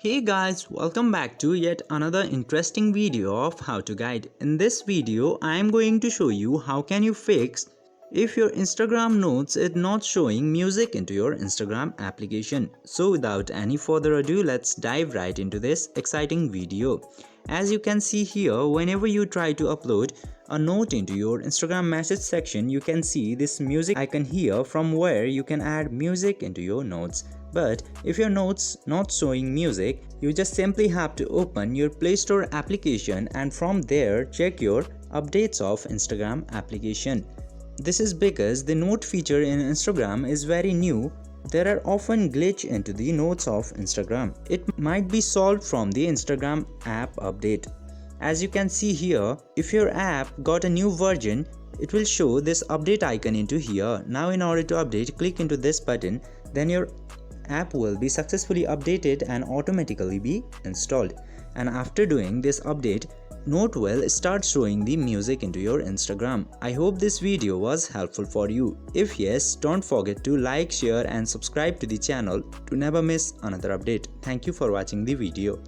Hey guys, welcome back to yet another interesting video of how to guide. In this video, I am going to show you how can you fix if your Instagram notes is not showing music into your Instagram application. So without any further ado, let's dive right into this exciting video. As you can see here, whenever you try to upload a note into your Instagram message section, you can see this music icon here from where you can add music into your notes. But if your notes not showing music, you just simply have to open your Play Store application and from there check your updates of Instagram application. This is because the note feature in Instagram is very new. There are often glitch into the notes of Instagram. It might be solved from the Instagram app update. As you can see here, if your app got a new version, it will show this update icon into here. Now in order to update, click into this button, then your app will be successfully updated and automatically be installed. And after doing this update, Note will start showing the music into your Instagram. I hope this video was helpful for you. If yes, don't forget to like, share and subscribe to the channel to never miss another update. Thank you for watching the video.